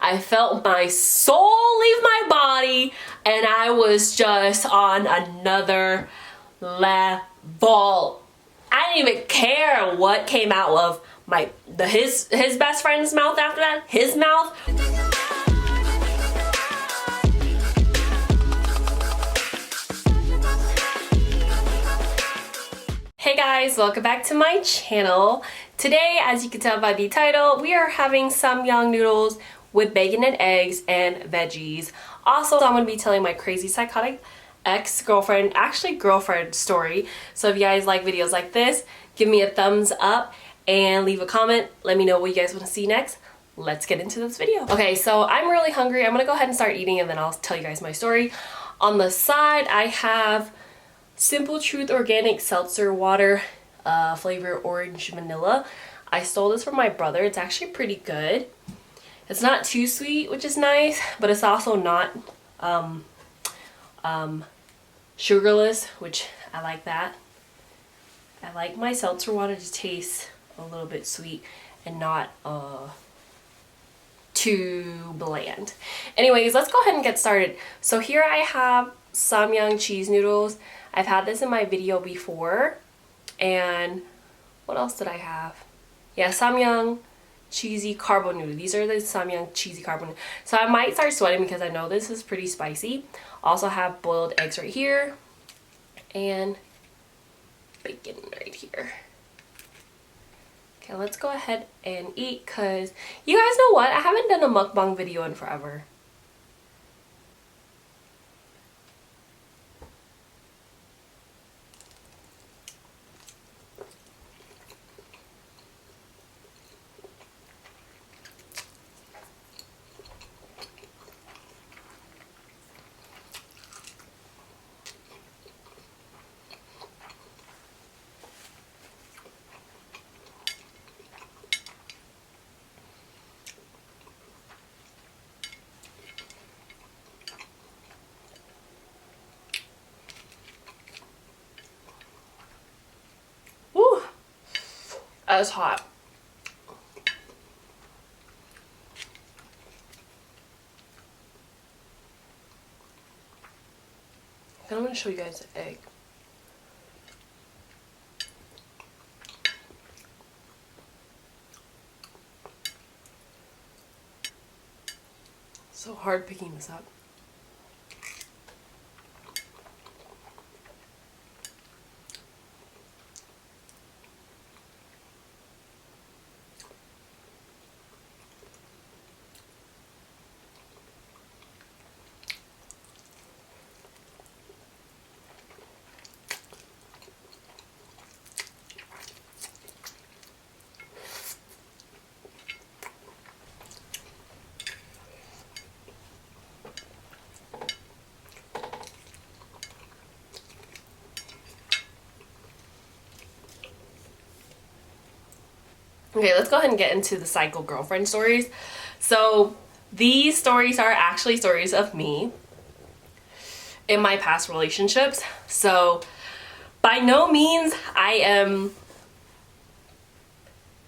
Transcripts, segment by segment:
I felt my soul leave my body and I was just on another level. I didn't even care what came out of his best friend's mouth after that. His mouth. Hey guys, welcome back to my channel. Today, as you can tell by the title, we are having Samyang noodles with bacon and eggs and veggies. Also, I'm going to be telling my crazy psychotic ex-girlfriend, actually girlfriend story. So if you guys like videos like this, give me a thumbs up and leave a comment. Let me know what you guys want to see next. Let's get into this video. Okay, so I'm really hungry. I'm going to go ahead and start eating and then I'll tell you guys my story. On the side, I have Simple Truth Organic Seltzer Water, flavor orange vanilla. I stole this from my brother. It's actually pretty good. It's not too sweet, which is nice, but it's also not sugarless, which I like that. I like my seltzer water to taste a little bit sweet and not too bland. Anyways, let's go ahead and get started. So here I have Samyang cheese noodles. I've had this in my video before. And what else did I have? Yeah, Samyang cheesy carbo noodle. These are the Samyang cheesy carbo noodle. So I might start sweating because I know this is pretty spicy. Also have boiled eggs right here. And bacon right here. Okay, let's go ahead and eat because you guys know what? I haven't done a mukbang video in forever. That was hot. I'm going to show you guys the egg. So hard picking this up. Okay, let's go ahead and get into the psycho girlfriend stories. So these stories are actually stories of me in my past relationships. So by no means I am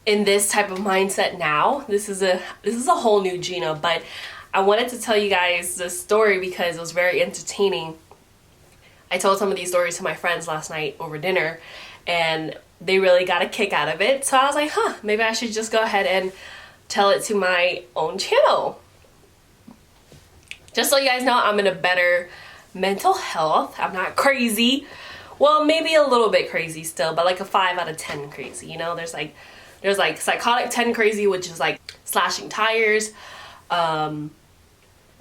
in this type of mindset now. This is a whole new Gina, but I wanted to tell you guys this story because it was very entertaining. I told some of these stories to my friends last night over dinner and they really got a kick out of it. So I was like, maybe I should just go ahead and tell it to my own channel. Just so you guys know, I'm in a better mental health. I'm not crazy. Well, maybe a little bit crazy still, but like a 5 out of 10 crazy, you know? There's like psychotic 10 crazy, which is like slashing tires,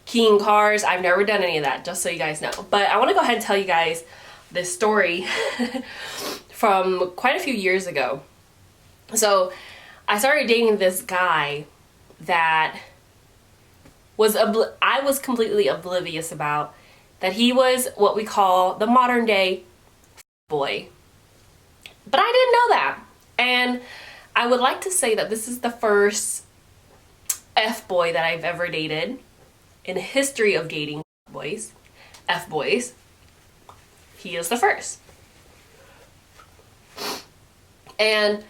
keying cars. I've never done any of that, just so you guys know. But I want to go ahead and tell you guys this story from quite a few years ago. So I started dating this guy that I was completely oblivious about, that he was what we call the modern day boy. But I didn't know that. And I would like to say that this is the first F-boy that I've ever dated in the history of dating boys, F-boys. He is the first. And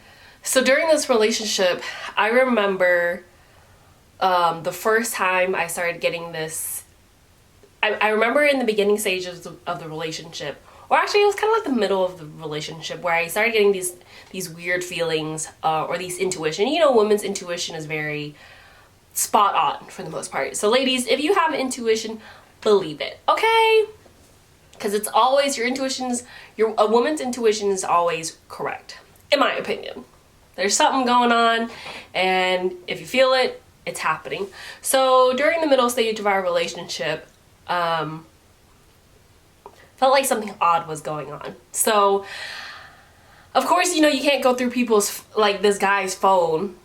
so during this relationship, I remember the first time I started getting this, I remember in the beginning stages of the relationship, or actually it was kind of like the middle of the relationship, where I started getting these weird feelings, or these intuition. You know, women's intuition is very spot on for the most part. So ladies, if you have intuition, believe it, okay? Because it's always, your intuition's, a woman's intuition is always correct, in my opinion. There's something going on, and if you feel it, it's happening. So during the middle stage of our relationship, felt like something odd was going on. So of course, you know, you can't go through people's, like this guy's phone,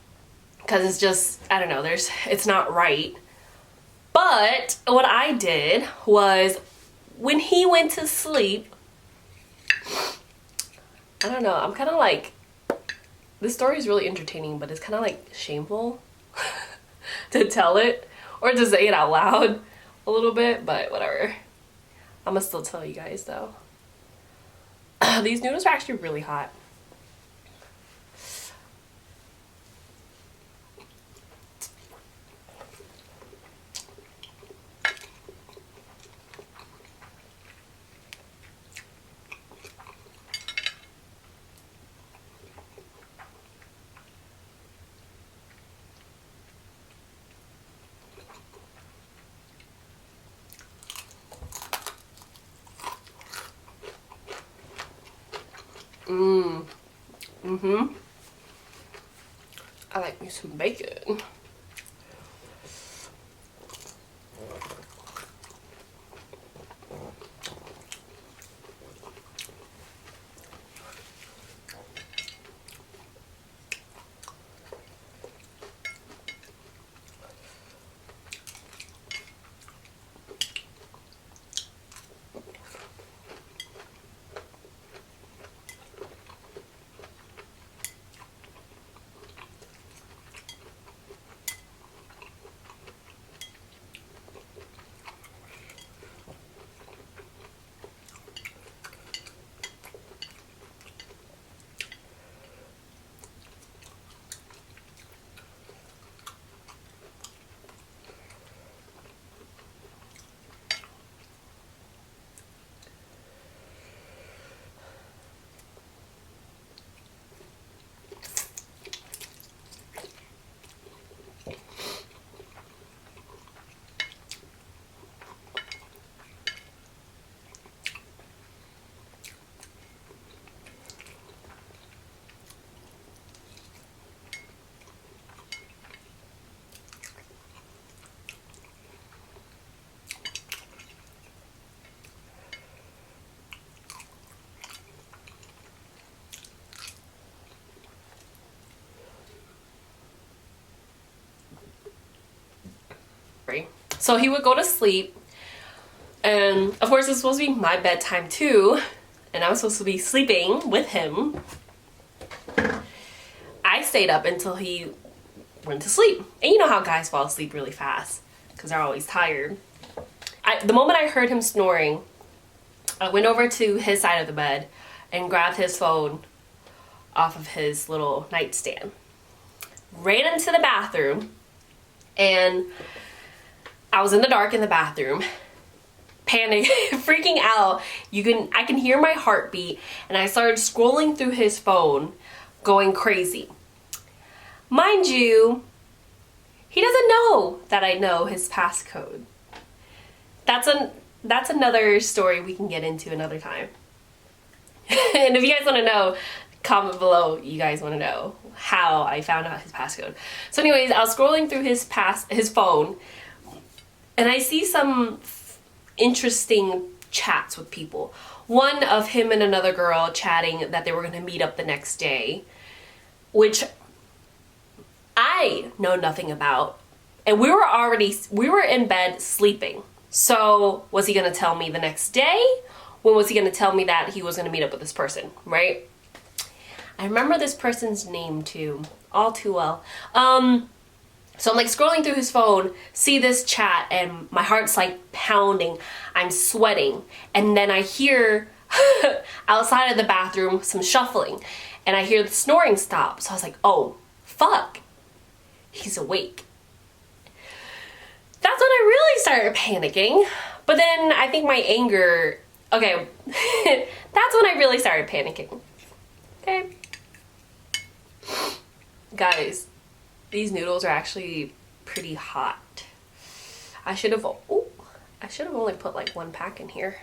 because it's just, I don't know, it's not right. But what I did was, when he went to sleep, I don't know, I'm kind of like, this story is really entertaining, but it's kind of like shameful to tell it or to say it out loud a little bit, but whatever. I'm gonna still tell you guys though. These noodles are actually really hot. I like me some bacon. So he would go to sleep, and of course it's supposed to be my bedtime too, and I was supposed to be sleeping with him. I stayed up until he went to sleep. And you know how guys fall asleep really fast because they're always tired. The moment I heard him snoring, I went over to his side of the bed and grabbed his phone off of his little nightstand. Ran into the bathroom, and I was in the dark in the bathroom, panic, freaking out. I can hear my heartbeat, and I started scrolling through his phone, going crazy. Mind you, he doesn't know that I know his passcode. That's another story we can get into another time. And if you guys want to know, comment below. You guys want to know how I found out his passcode. So anyways, I was scrolling through his phone, and I see some interesting chats with people. One of him and another girl chatting that they were going to meet up the next day, which I know nothing about. And we were in bed sleeping. So was he going to tell me the next day? When was he going to tell me that he was going to meet up with this person, right? I remember this person's name too, all too well. So I'm like scrolling through his phone, see this chat, and my heart's like pounding. I'm sweating. And then I hear outside of the bathroom some shuffling, and I hear the snoring stop. So I was like, oh, fuck. He's awake. started panicking, but then I think my anger, okay, that's when I really started panicking. Okay. Guys, these noodles are actually pretty hot. I should have only put like 1 pack in here.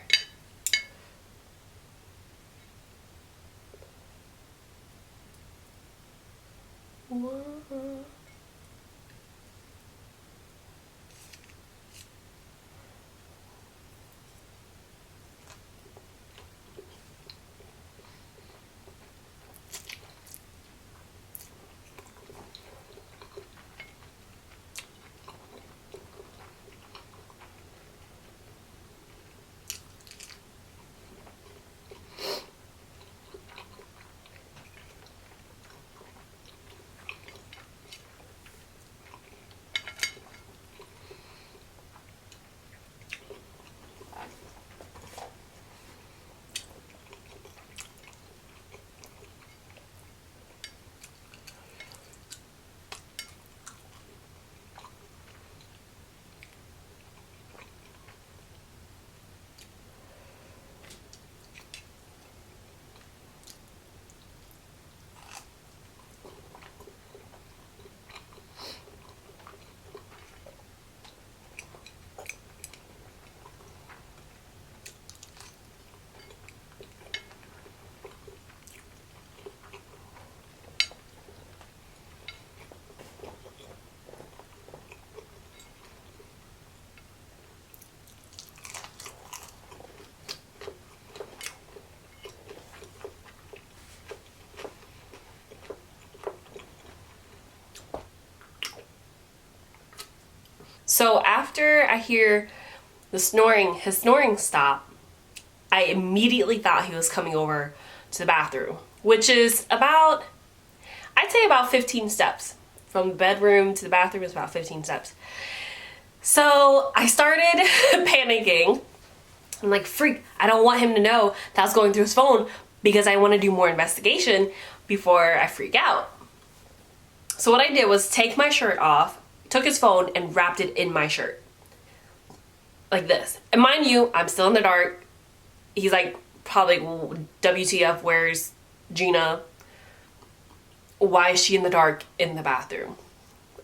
So after I hear his snoring stop, I immediately thought he was coming over to the bathroom, which is about, I'd say about 15 steps. From the bedroom to the bathroom is about 15 steps. So I started panicking. I'm like, freak, I don't want him to know that I was going through his phone because I want to do more investigation before I freak out. So what I did was take my shirt off, took his phone and wrapped it in my shirt. Like this. And mind you, I'm still in the dark. He's like, probably, WTF, where's Gina? Why is she in the dark in the bathroom?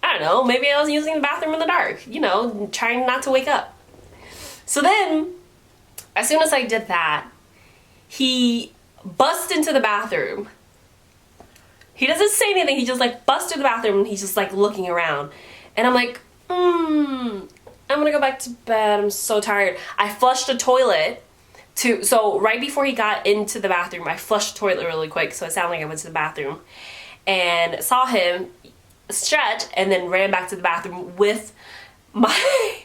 I don't know, maybe I was using the bathroom in the dark, you know, trying not to wake up. So then, as soon as I did that, he busts into the bathroom. He doesn't say anything, he just like busts into the bathroom and he's just like looking around. And I'm like, I'm gonna go back to bed, I'm so tired. I flushed the toilet so right before he got into the bathroom, I flushed the toilet really quick so it sounded like I went to the bathroom. And saw him stretch and then ran back to the bathroom with my,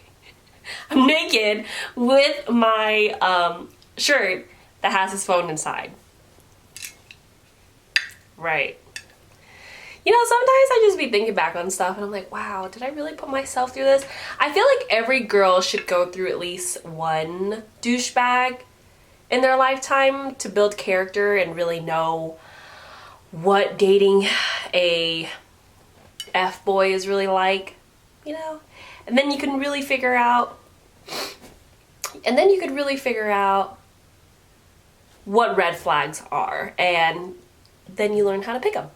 I'm naked, with my shirt that has his phone inside. Right. You know, sometimes I just be thinking back on stuff and I'm like, wow, did I really put myself through this? I feel like every girl should go through at least one douchebag in their lifetime to build character and really know what dating a F-boy is really like, you know? And then you can really figure out, what red flags are, and then you learn how to pick them.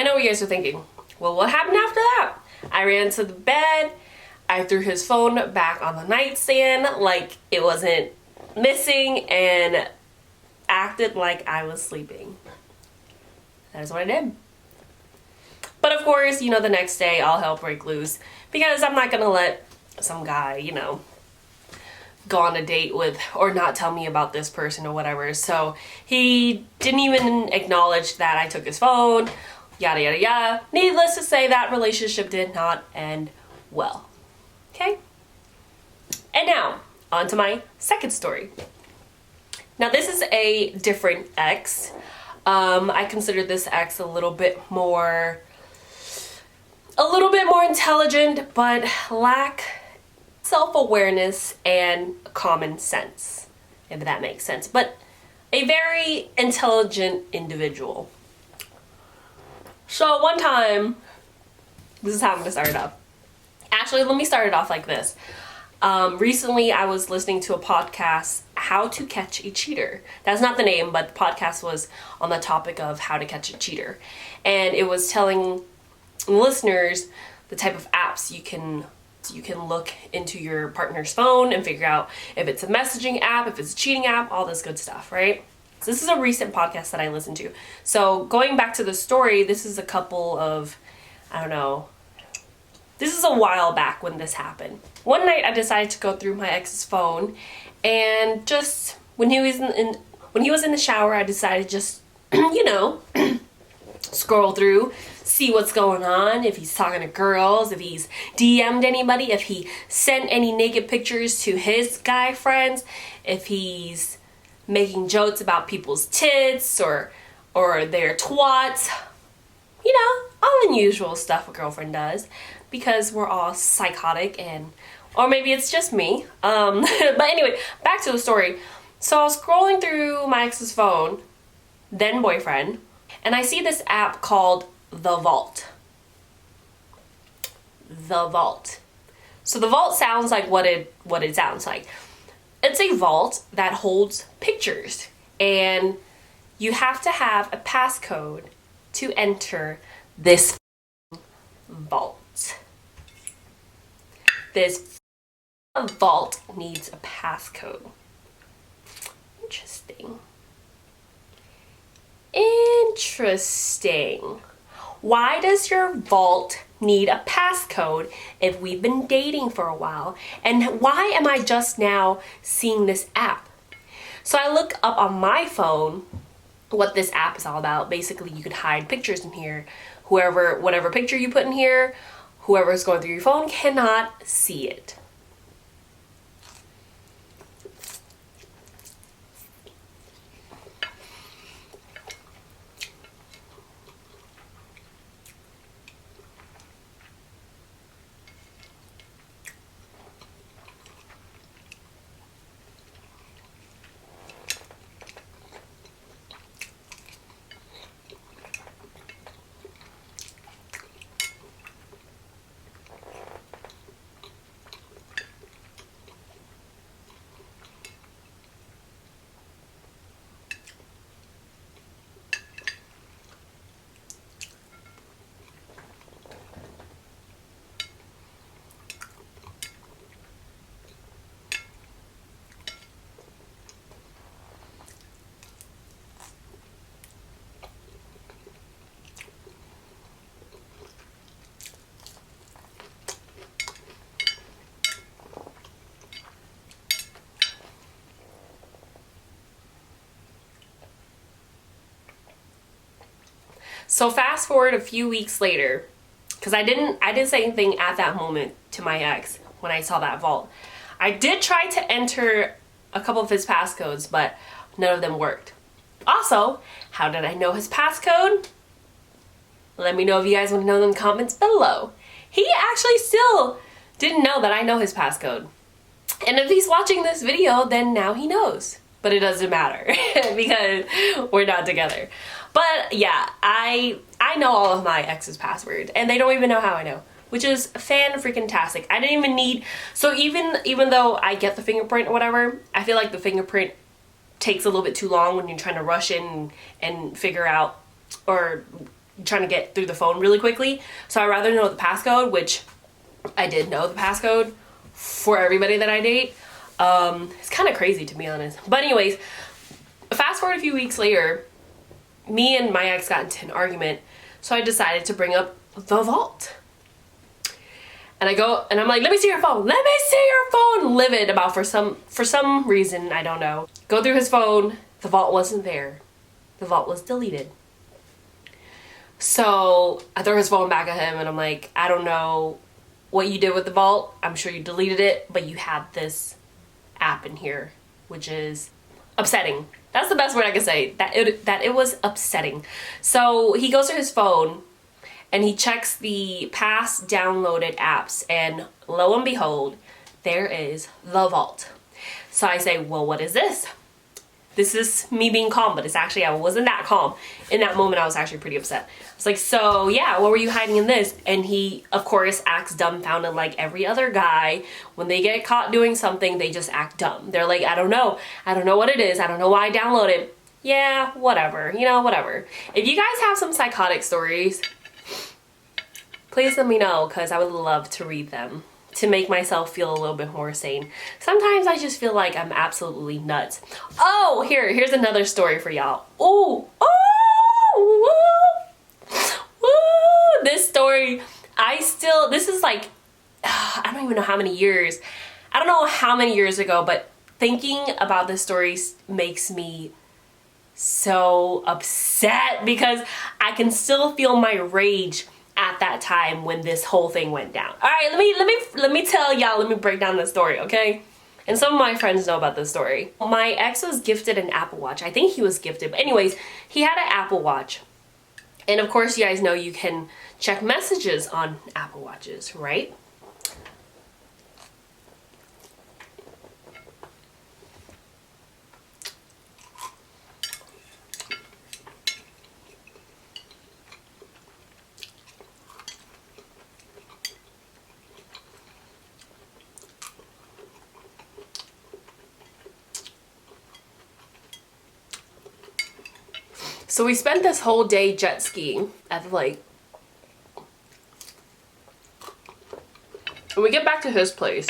know what you guys are thinking. Well, what happened after that? I ran to the bed. I threw his phone back on the nightstand like it wasn't missing and acted like I was sleeping. That is what I did. But of course, you know, the next day all hell break loose because I'm not gonna let some guy, you know, go on a date with or not tell me about this person or whatever. So he didn't even acknowledge that I took his phone, yada yada yada. Needless to say, that relationship did not end well. Okay? And now, on to my second story. Now this is a different ex. I consider this ex a little bit more intelligent, but lack self-awareness and common sense, if that makes sense. But a very intelligent individual. So one time, this is how I'm gonna start it off. Actually, let me start it off like this. Recently, I was listening to a podcast, How to Catch a Cheater. That's not the name, but the podcast was on the topic of how to catch a cheater. And it was telling listeners the type of apps you can look into your partner's phone and figure out if it's a messaging app, if it's a cheating app, all this good stuff, right? So this is a recent podcast that I listened to. So going back to the story, this is a couple of, I don't know, this is a while back when this happened. One night I decided to go through my ex's phone, and just when he was in the shower, I decided just, you know, scroll through, see what's going on, if he's talking to girls, if he's DM'd anybody, if he sent any naked pictures to his guy friends, if he's making jokes about people's tits or their twats. You know, all unusual stuff a girlfriend does because we're all psychotic, and or maybe it's just me. But anyway, back to the story. So I was scrolling through my ex's phone, then boyfriend, and I see this app called The Vault. The Vault. So the vault sounds like what it sounds like. It's a vault that holds pictures, and you have to have a passcode to enter this vault. This vault needs a passcode. Interesting. Interesting. Why does your vault need a passcode if we've been dating for a while? And why am I just now seeing this app? So I look up on my phone what this app is all about. Basically, you could hide pictures in here. Whatever picture you put in here, whoever's going through your phone cannot see it. So fast forward a few weeks later, because I didn't say anything at that moment to my ex when I saw that vault. I did try to enter a couple of his passcodes, but none of them worked. Also, how did I know his passcode? Let me know if you guys want to know in the comments below. He actually still didn't know that I know his passcode. And if he's watching this video, then now he knows. But it doesn't matter because we're not together. But yeah, I know all of my ex's passwords, and they don't even know how I know, which is fan-freaking-tastic. I didn't even need, so even though I get the fingerprint or whatever, I feel like the fingerprint takes a little bit too long when you're trying to rush in and figure out or trying to get through the phone really quickly. So I'd rather know the passcode, which I did know the passcode for everybody that I date. It's kind of crazy, to be honest. But anyways, fast forward a few weeks later, me and my ex got into an argument, so I decided to bring up the vault. And I go, and I'm like, let me see your phone. Let me see your phone. Livid about for some reason, I don't know. Go through his phone. The vault wasn't there. The vault was deleted. So I throw his phone back at him and I'm like, I don't know what you did with the vault. I'm sure you deleted it, but you had this app in here, which is upsetting. That's the best word I can say. That it was upsetting. So he goes to his phone and he checks the past downloaded apps, and lo and behold, there is the vault. So I say, well, what is this? This is me being calm, but it's actually, I wasn't that calm. In that moment, I was actually pretty upset. I was like, so yeah, what were you hiding in this? And he, of course, acts dumbfounded like every other guy. When they get caught doing something, they just act dumb. They're like, I don't know. I don't know what it is. I don't know why I downloaded it. Yeah, whatever. You know, whatever. If you guys have some psychotic stories, please let me know, because I would love to read them to make myself feel a little bit more sane. Sometimes I just feel like I'm absolutely nuts. Oh, here's another story for y'all. Ooh, ooh, woo, woo. This story, this is like, I don't even know how many years. I don't know how many years ago, but thinking about this story makes me so upset because I can still feel my rage at that time when this whole thing went down. All right, let me tell y'all, let me break down the story, okay? And some of my friends know about this story. My ex was gifted an Apple Watch. I think he was gifted, but anyways, he had an Apple Watch. And of course, you guys know you can check messages on Apple Watches, right? So we spent this whole day jet skiing at the lake. When we get back to his place,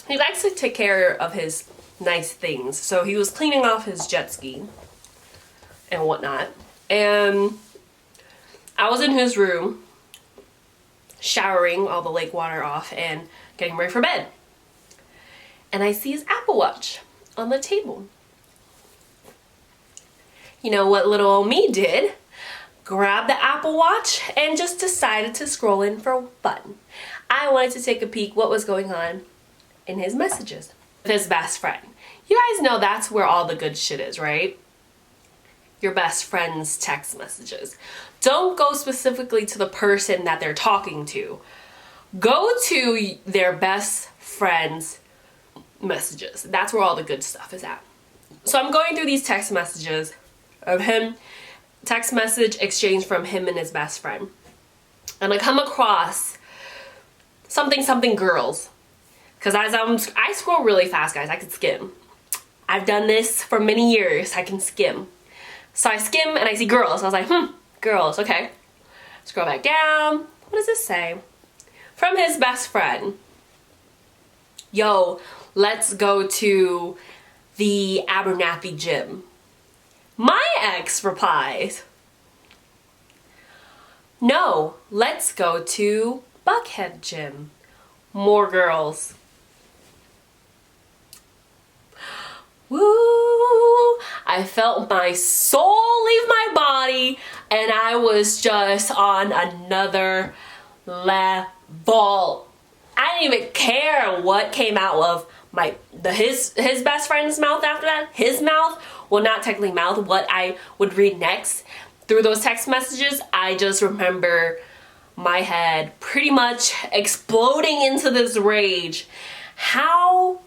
he likes to take care of his nice things. So he was cleaning off his jet ski and whatnot. And I was in his room, showering all the lake water off and getting ready for bed. And I see his Apple Watch on the table. You know what little old me did? Grabbed the Apple Watch and just decided to scroll in for fun. I wanted to take a peek what was going on in his messages with his best friend. You guys know that's where all the good shit is, right? Your best friend's text messages. Don't go specifically to the person that they're talking to. Go to their best friend's messages. That's where all the good stuff is at. So I'm going through these text messages of him, text message exchange from him and his best friend. And I come across something girls. Because as I scroll really fast, guys. I can skim. I've done this for many years. I can skim. So I skim and I see girls. I was like, girls, okay. Scroll back down. What does this say? From his best friend. Yo, let's go to the Abernathy gym. My ex replies, no, let's go to Buckhead gym. More girls. Woo! I felt my soul leave my body and I was just on another level. I didn't even care what came out of his best friend's mouth after that. His mouth, well, not technically mouth, what I would read next through those text messages. I just remember my head pretty much exploding into this rage. How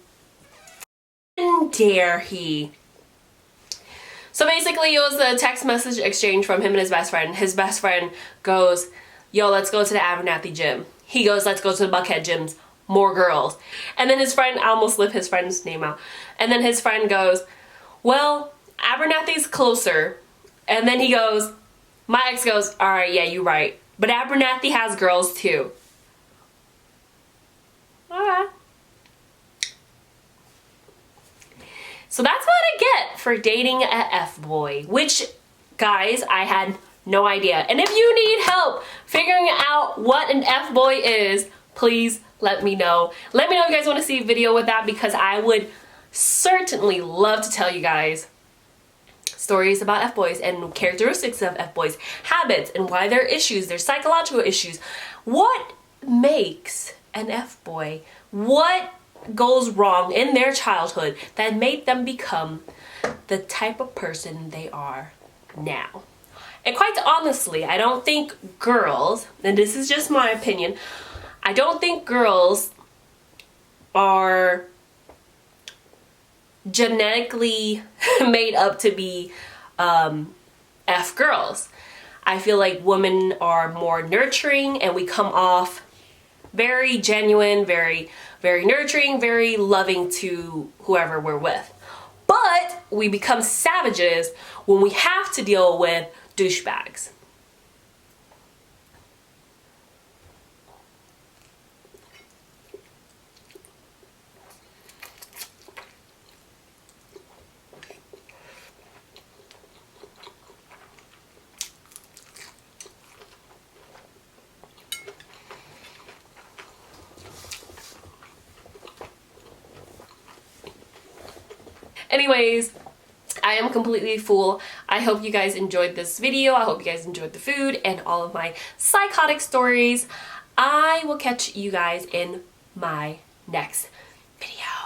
dare he? So basically it was a text message exchange from him and his best friend. His best friend goes, yo, let's go to the Abernathy gym. He goes, let's go to the Buckhead gyms. More girls. And then his friend, I almost left his friend's name out. And then his friend goes, well, Abernathy's closer. And then he goes, My ex goes, all right, yeah, you're right. But Abernathy has girls too. Alright. So that's what I get for dating a F-boy, which, guys, I had no idea. And if you need help figuring out what an F-boy is, please let me know. Let me know if you guys want to see a video with that, because I would certainly love to tell you guys stories about F-boys and characteristics of F-boys, habits, and why there are issues, their psychological issues. What makes an F-boy? What goes wrong in their childhood that made them become the type of person they are now? And quite honestly, I don't think girls, and this is just my opinion, I don't think girls are genetically made up to be F girls. I feel like women are more nurturing, and we come off very genuine, very nurturing, very loving to whoever we're with. But we become savages when we have to deal with douchebags. Anyways, I am completely full. I hope you guys enjoyed this video. I hope you guys enjoyed the food and all of my psychotic stories. I will catch you guys in my next video.